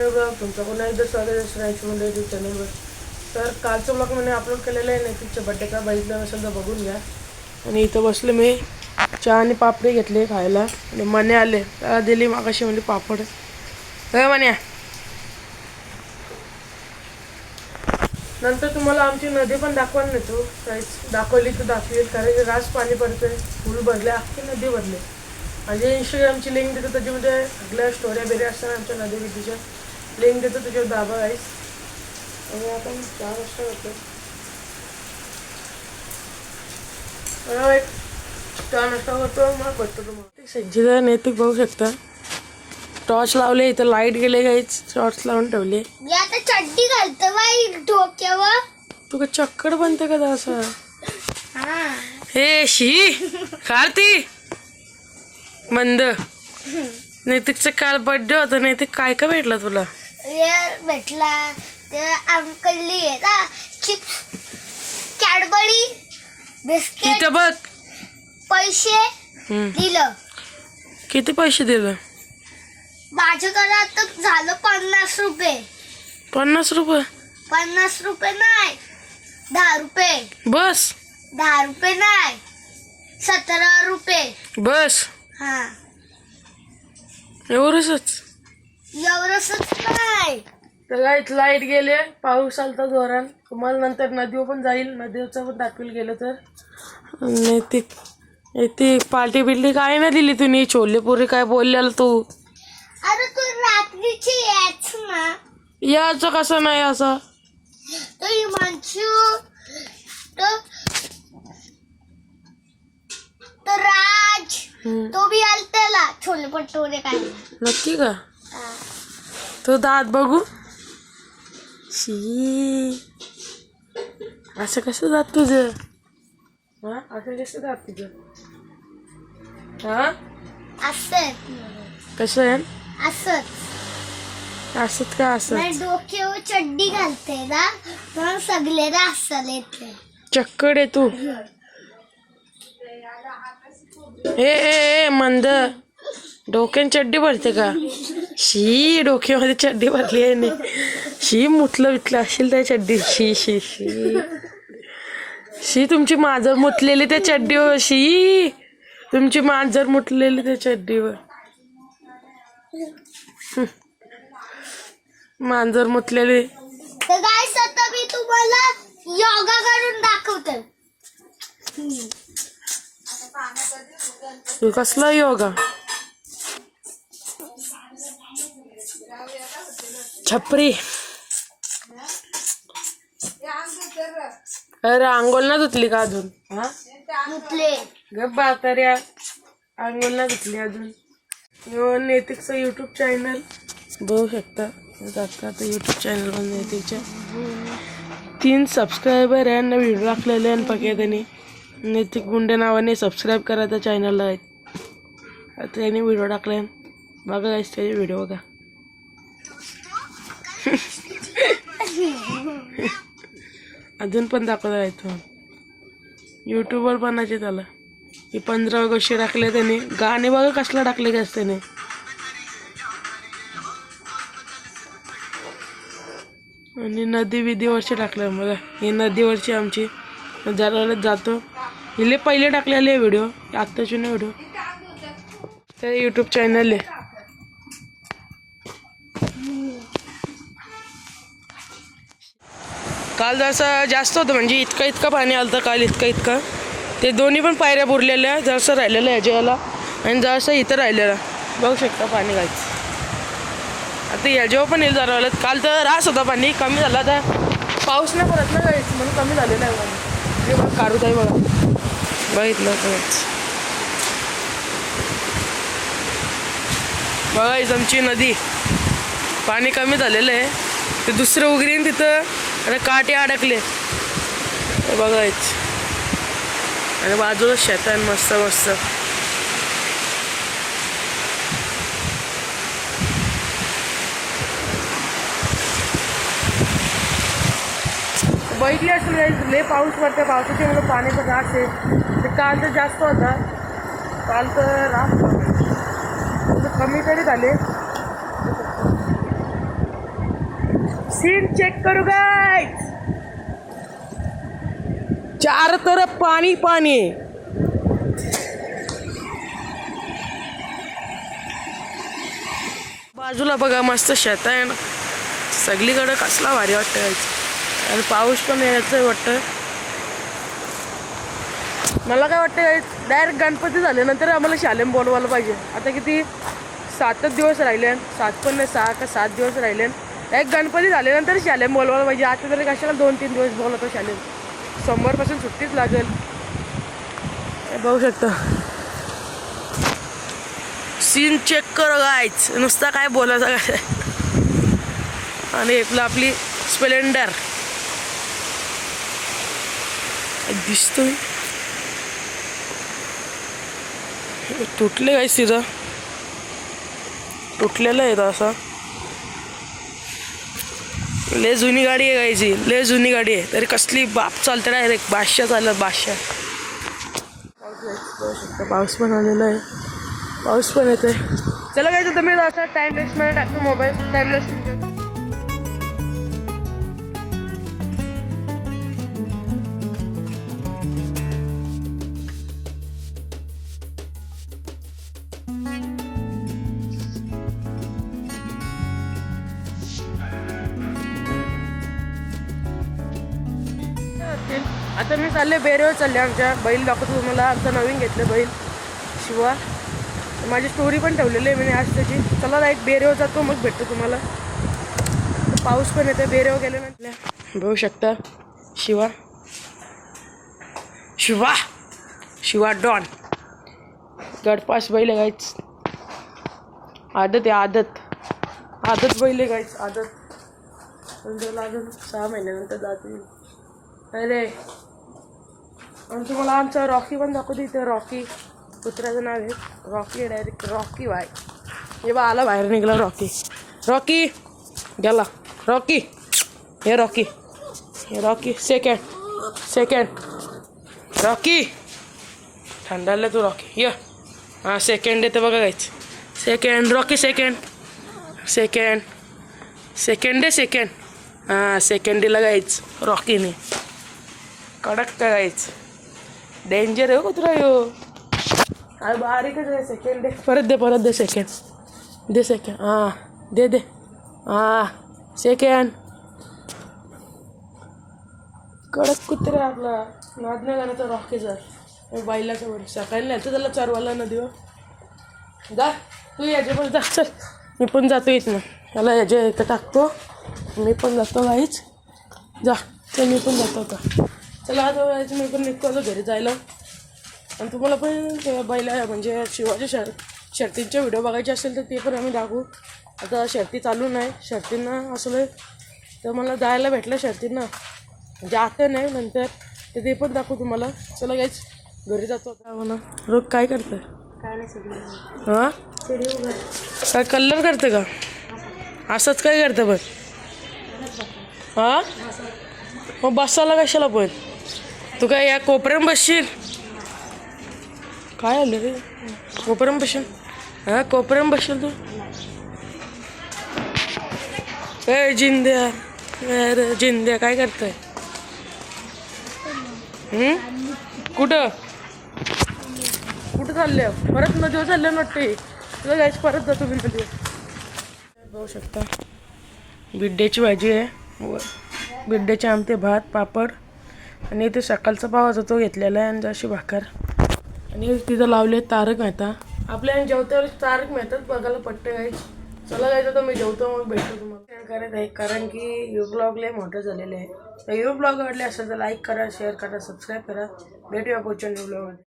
तुमचं पुन्हा एकदा स्वागत आहे श्रेयांश मुंडे यूट्यूब चॅनलवर. तर कालचं ब्लॉग मी अपलोड केलेलं आहे. नैतिकच्या बड्डेचा बघितलं नसेल तर बघून घ्या. आणि इथं बसले मी, चहा आणि पापडी घेतले खायला. आणि मने आले, त्याला दिली मागाशी म्हणजे पापड. काय मन्या, नंतर तुम्हाला आमची नदी पण दाखवायला नेतो. काहीच दाखवली तर दाखवेल, कारण की रास पाणी पडतंय, फुल भरले, अख्खी नदी भरले. माझे इंस्टाग्रामची लिंक देतो, त्याच्यामध्ये सगळ्या स्टोऱ्या बेऱ्या असतात आमच्या नदी बिदीच्या. लिंक देतो, त्याच्यावर दाबा गाईस. आणि आपण 4 वाजता होतो. एक 4 वाजता होतो, मग बघतो तुम्हाला. सज्जिदा नैतिक बघू शकता, टॉर्च लावले, इथं लाईट गेले गाईच, टॉर्च लावून ठेवले. आता चड्डी घालतो बाई डोक्यावर. तुका चक्कर बनते का असं? हे शी कार्ती मंद. नैतिकचं काल बर्थडे होता. नैतिक काय काय भेटला तुला? भेटला ते अंकलनी आहे ना, चिप्स, कॅडबरी, बिस्किट. इथं बघ, पैसे दिलं. किती पैसे दिलं? माझ्याकडे आता झालं 50 रुपये. 50 रुपये? 50 रुपये नाही, 10 रुपये. बस? 10 रुपये नाही, 17 रुपये. बस? हा, एवढंच? एवढंच नाही. तर लाईट गेले, पाऊस आलता जोरान. तुम्हाला नंतर नदीवर पण जाईल, नदीवरचं पण दाखवेल गेलं तर. नैतिक पार्टी बिल्टी काय नाही दिली तुम्ही? छोले पुरी काय बोललेला तू? अरे तू रात्रीची याच ना. याचं कसं नाही असं? तो हिमांशू, तो राज, तो बी आलतेला छोले भटुरे काय. नक्की का? तो दात बघू. शी, असं कसं दात तुझं? हा, असं कसं दात तुझं? हा, असं कसं आहे? असंच असत का? असं मी डोक्यावर चड्डी घालते ना, तर सगळे रास्ताला येते. चक्कड आहे तू. ए मंद, डोक्यान चड्डी भरते का? शी, डोक्यामध्ये चड्डी भरली आहे नाही. शी, मुतलं वितलं असेल त्या चड्डी. शी शी शी शी, तुमची मांजर मुतलेली त्या चड्डीवर. शी, तुमची मांजर मुतलेली त्या चड्डीवर. मांजर मुतलेली. तर गाईस आता मी तुम्हाला योगा करून दाखवते. कसला योगा? छपरी. अरे अंघोळ ना धुतली का अजून? हा, धुतले. गप बातऱ्या, अंघोळ ना धुतली अजून. नैतिकचं यूट्यूब चॅनल बघू शकता. आता यूट्यूब चॅनल पण नैतिकच्या 3 सबस्क्रायबर आहे. यांना व्हिडिओ टाकलेले आहे पक्या त्यांनी. नैतिक गुंडे नावाने सबस्क्राईब करा त्या चॅनलला. आता त्यांनी व्हिडिओ टाकले, बघा गाईस त्याचे व्हिडिओ बघा. अजून पण दाखवता येतो. यूट्यूबवर बनायचे त्याला. हे 15 गोष्टी टाकले त्याने. गाणे बघा कसला टाकले जास्त त्याने. आणि नदी विधीवरचे टाकले बघा. ही नदीवरची आमची जरा जातो. हिले पहिले टाकलेले व्हिडिओ, आत्ताचे नाही व्हिडिओ. त्या यूट्यूब चॅनल आहे. काल जसं जास्त होतं, म्हणजे इतकं पाणी आलं होतं काल. इतकं ते दोन्ही पण पायऱ्या बुरलेल्या. जसं राहिलेलं ह्याच्या याला आणि जसं इथं राहिलेलं बघू शकता पाणी गायचं. आता ह्याच्यावर पण येईल जरा. काल तर रास होता, पाणी कमी झाला. आता पाऊस नाही पडत ना गायचं, म्हणून कमी झालेलं आहे पाणी. हे बघा काढूत आहे बघा, बघितलं बघा. इथं आमची नदी पाणी कमी झालेलं आहे. ते दुसरं उघडीन तिथं आता काटे अडकले बघायच. आणि बाजूला शेतान मस्त मस्त. बघितले असेल लय पाऊस पडते. पावसाचे मला पाण्याचा रास आहे. ते काल तर जास्त होता. काल तर रास कमी तरी झाले. सीन चेक करू गाइस, चारों तरफ पाणी पाणी. बाजूला बघा मस्त शेत आहे ना, सगळीकडे कसला भारी वाटतं गाईच. आणि पाऊस पण यायचं वाटतं. मला काय वाटतं डायरेक्ट गणपती झाल्यानंतर आम्हाला शालेम बोलवायला पाहिजे. आता किती 7च दिवस राहिले, 7 पण नाही 6 का 7 दिवस राहिले. डायरेक्ट गणपती झाल्यानंतर शालेम बोलवायला पाहिजे. आता तरी कशाला 2-3 दिवस बोलवतो शालेम. सोमवारपासून सुट्टीच लागेल. बघू शकता सीन चेक कर गायच, नुसता काय बोलायचं काय. आणि आपली स्प्लेंडर दिसतोय तुटले काय सिरा तुटलेलं आहे असा. लय जुनी गाडी आहे गायची, लय जुनी गाडी आहे तरी कसली बाप चालते डायरेक्ट. बादशाह चालत बादशाह. पाऊस पण आलेला आहे, पाऊस पण येते. चला काय तर मी असं टाइम वेस्ट मध्ये टाकतो मोबाईल. टाइम वेस्ट आता मी चालले बेरेवर चालले. आमच्या बैल दाखवतो तुम्हाला. आमचं नवीन घेतलं बैल शिवा. माझी स्टोरी पण ठेवलेली आहे मी आज त्याची. चला एक बेरेवर जातो मग भेटतो तुम्हाला. पाऊस पण येते. बेरेवर गेल्यानंतर बघू शकता शिवा शिवा शिवा डॉन गडपास बैल आहे गाईच. आदत आहे आदत बैल आहे गाईच. आदत पण त्याला अजून 6 महिन्यानंतर जातील. अरे आणि तुम्हाला आमचा रॉकी पण दाखवतो. इथे रॉकी कुत्र्याचं नाव आहे रॉकी. Direct Rocky bye. हे बा आला बाहेर निघाला रॉकी. रॉकी गेला. रॉकी हे रॉकी. हे रॉकी सेकंड रॉकी थंडाला तू रॉकी. ये हां सेकंड येते बघा गायच. सेकंड रॉकी सेकंड हां सेकंडीला गायच रॉकीने. कडक काय गायच. डेंजर आहे कुत्रा यो. अरे बारीकच आहे. सेकंड दे परत दे सेकंड हां दे हां सेकंड. कडक कुत्रा आपला. नाद नाही करायचा रॉकीचा. बैलाचा वर सकाळी न्यायचं त्याला चरवाला नदीवर. जा तू याच्या जा चल. मी पण जातो इथनं. त्याला याच्या इथं टाकतो. मी पण जातो गाईच. जा चल मी पण जातो आता. चला आता यायचं मी पण निघतो आता घरी जायला. आणि तुम्हाला पण ते बैला म्हणजे शिवाच्या शर्तींचे व्हिडिओ बघायचे असेल तर ते पण आम्ही दाखवू. आता शर्ती चालू नाही. शर्तींना असलं तर मला जायला भेटलं शर्तींना म्हणजे आता नाही नंतर तर ते पण दाखवू तुम्हाला. चला गाईच घरी जातो आता. म्हणा रोग काय करतं काय नाही सगळं. हां काय कलर करतं का असंच काय करतं पण. हां मग बसायला कशाला पण. तू काय या कोपऱ्यात बसशील. काय आलं रे कोपऱ्यात बसशील. हां कोपऱ्यात बसशील तू. ए जिंद्या अरे जिंद्या काय करतोय. कुठं चालले परत नदीवर चालले वाटते. तुला जायचं परत जातो मी नदीवर. बघू शकता बिड्ड्याची भाजी आहे. बिड्ड्याचे आमटे भात पापड आणि इथे सकाळचा पावाचा तो घेतलेला आहे आणि जशी भाकर. आणि तिथं लावले तारक मेहता. आपल्या जेवतावर तारक मेहताच बघायला पट्टे गायच. चला जायचं तर मी जेवतो मग भेटतो तुम्हाला. करत आहे कारण की यू ब्लॉग लय मोठं झालेले आहे. तर यू ब्लॉग आवडले असेल तर लाईक करा शेअर करा सबस्क्राईब करा. भेटूया पुढच्या न्यू ब्लॉगमध्ये.